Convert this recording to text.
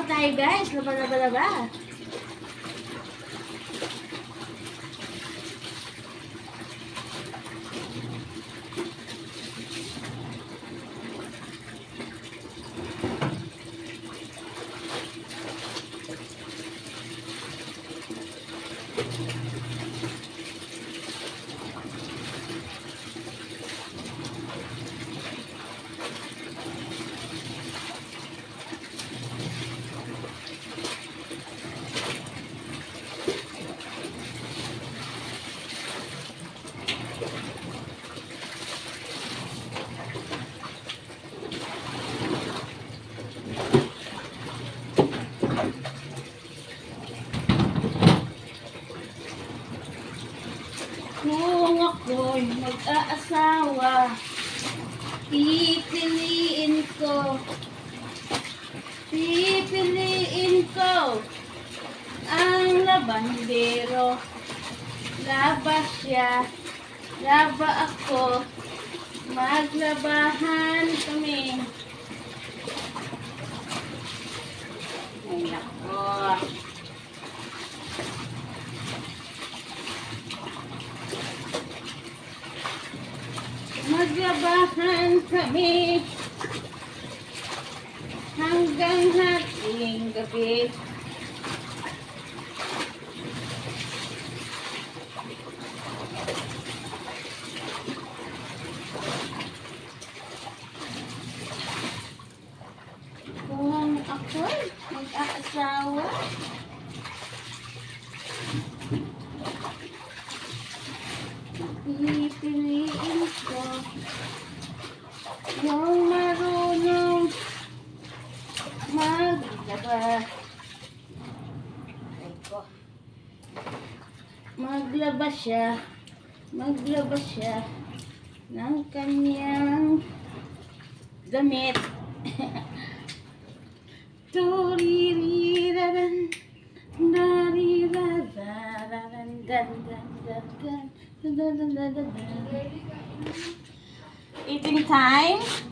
tayo guys. Laba. Kung ako'y mag-aasawa, pipiliin ko ang labandero. Laba siya, laba ako, maglabahan kami. Ay nako. Maglabahan kami hanggang hating gabi. Kung ako'y mag-aasawa, pipiliin ko yung marunong maglaba. Maglaba siya ng kanyang damit. Tuririran, dariraran, dan. Eating time.